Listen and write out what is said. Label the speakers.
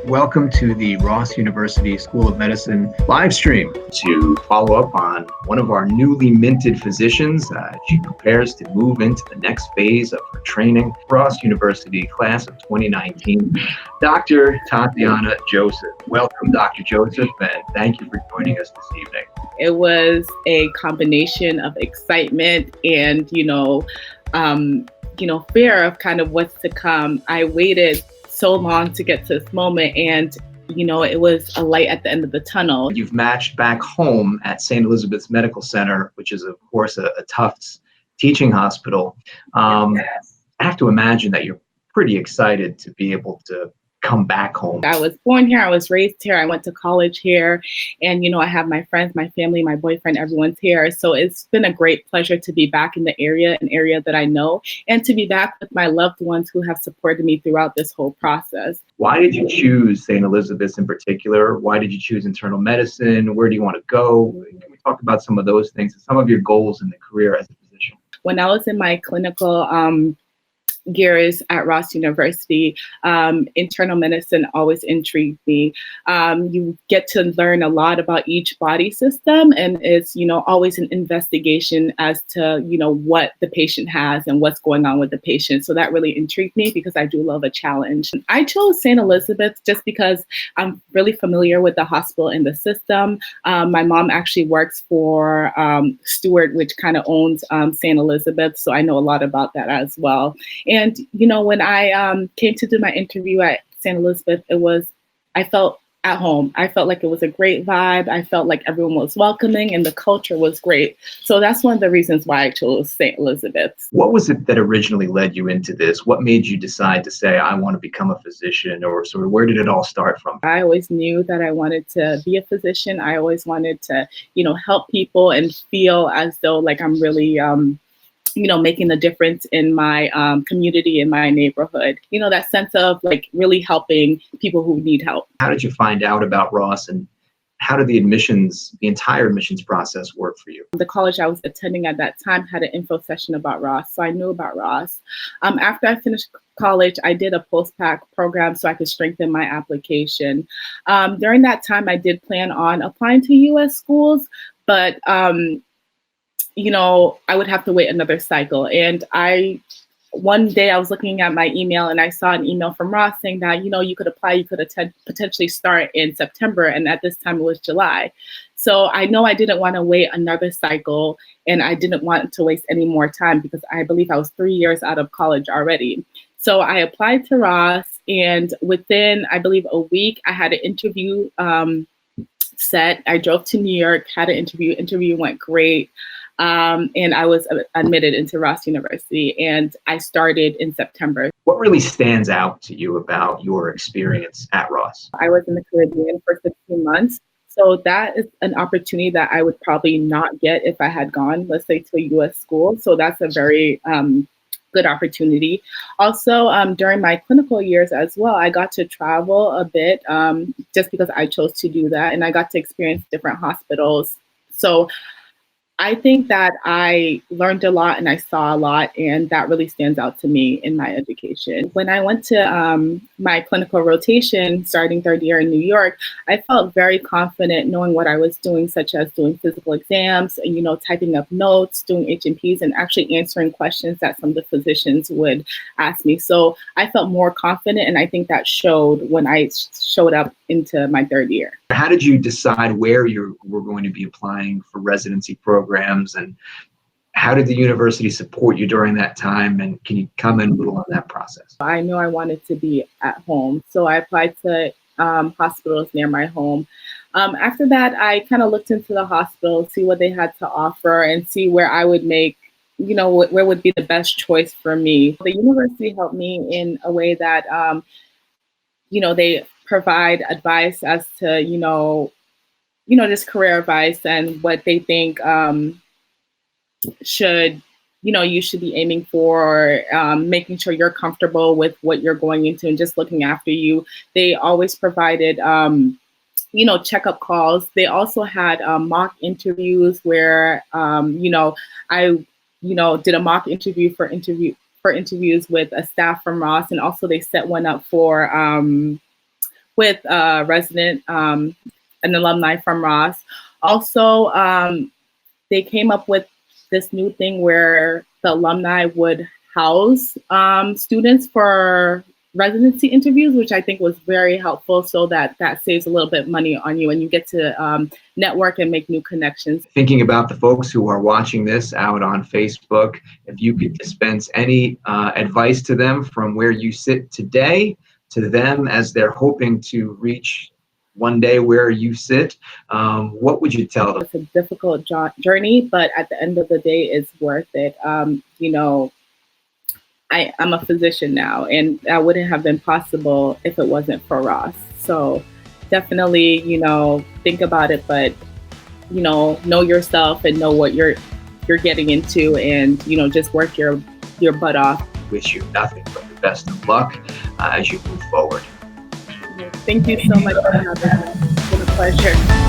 Speaker 1: Welcome to the Ross University School of Medicine live stream to follow up on one of our newly minted physicians. She prepares to move into the next phase of her training. Ross University class of 2019, Dr. Tatiana Joseph. Welcome, Dr. Joseph, and thank you for joining us this evening.
Speaker 2: It was a combination of excitement and, fear of kind of what's to come. I waited so long to get to this moment, and it was a light at the end of the tunnel.
Speaker 1: You've matched back home at St. Elizabeth's Medical Center, which is of course a Tufts teaching hospital.
Speaker 2: Yes.
Speaker 1: I have to imagine that you're pretty excited to be able to come back home.
Speaker 2: I was born here, I was raised here, I went to college here, and I have my friends, my family, my boyfriend, everyone's here. So it's been a great pleasure to be back in the area, an area that I know, and to be back with my loved ones who have supported me throughout this whole process.
Speaker 1: Why did you choose St. Elizabeth's in particular? Why did you choose internal medicine? Where do you want to go? Can we talk about some of those things and some of your goals in the career as a physician?
Speaker 2: When I was in my clinical years at Ross University, internal medicine always intrigued me. You get to learn a lot about each body system, and it's always an investigation as to what the patient has and what's going on with the patient. So that really intrigued me because I do love a challenge. I chose St. Elizabeth's just because I'm really familiar with the hospital and the system. My mom actually works for Stewart, which kind of owns St. Elizabeth's, so I know a lot about that as well. And, when I came to do my interview at St. Elizabeth, I felt at home. I felt like it was a great vibe. I felt like everyone was welcoming and the culture was great. So that's one of the reasons why I chose St. Elizabeth's.
Speaker 1: What was it that originally led you into this? What made you decide to say, I want to become a physician, or sort of where did it all start from?
Speaker 2: I always knew that I wanted to be a physician. I always wanted to, help people and feel as though like I'm really, making a difference in my community, in my neighborhood. That sense of like really helping people who need help.
Speaker 1: How did you find out about Ross, and how did the entire admissions process work for you?
Speaker 2: The college I was attending at that time had an info session about Ross, so I knew about Ross. After I finished college, I did a post-bac program so I could strengthen my application. During that time, I did plan on applying to U.S. schools, but I would have to wait another cycle. And one day I was looking at my email and I saw an email from Ross saying that, you could apply, you could potentially start in September. And at this time it was July. So I know I didn't want to wait another cycle, and I didn't want to waste any more time because I believe I was 3 years out of college already. So I applied to Ross, and within, I believe, a week, I had an interview set. I drove to New York, had an interview went great. And I was admitted into Ross University, and I started in September.
Speaker 1: What really stands out to you about your experience at Ross?
Speaker 2: I was in the Caribbean for 15 months. So that is an opportunity that I would probably not get if I had gone, let's say, to a U.S. school. So that's a very good opportunity. Also, during my clinical years as well, I got to travel a bit just because I chose to do that. And I got to experience different hospitals. So I think that I learned a lot and I saw a lot, and that really stands out to me in my education. When I went to my clinical rotation starting third year in New York, I felt very confident knowing what I was doing, such as doing physical exams, typing up notes, doing H&Ps, and actually answering questions that some of the physicians would ask me. So I felt more confident, and I think that showed when I showed up into my third year.
Speaker 1: How did you decide where you were going to be applying for residency programs, and how did the university support you during that time? And can you comment a little on that process?
Speaker 2: I knew I wanted to be at home, so I applied to hospitals near my home. After that, I kind of looked into the hospital, see what they had to offer, and see where I would make, where would be the best choice for me. The university helped me in a way that, they provide advice as to, just career advice and what they think you should be aiming for, or making sure you're comfortable with what you're going into and just looking after you. They always provided, checkup calls. They also had mock interviews where, I, did a mock interview for interviews with a staff from Ross, and also they set one up for with a resident, an alumni from Ross. Also, they came up with this new thing where the alumni would house students for residency interviews, which I think was very helpful, so that saves a little bit of money on you and you get to network and make new connections.
Speaker 1: Thinking about the folks who are watching this out on Facebook, if you could dispense any advice to them from where you sit today to them as they're hoping to reach one day where you sit, what would you tell them?
Speaker 2: It's a difficult journey, but at the end of the day, it's worth it. You know, I'm a physician now, and that wouldn't have been possible if it wasn't for Ross. So definitely, you know, think about it, but, you know yourself and know what you're getting into, and, you know, just work your butt off.
Speaker 1: Wish you nothing but the best of luck as you move forward.
Speaker 2: Thank you so much for having me. It's been a pleasure.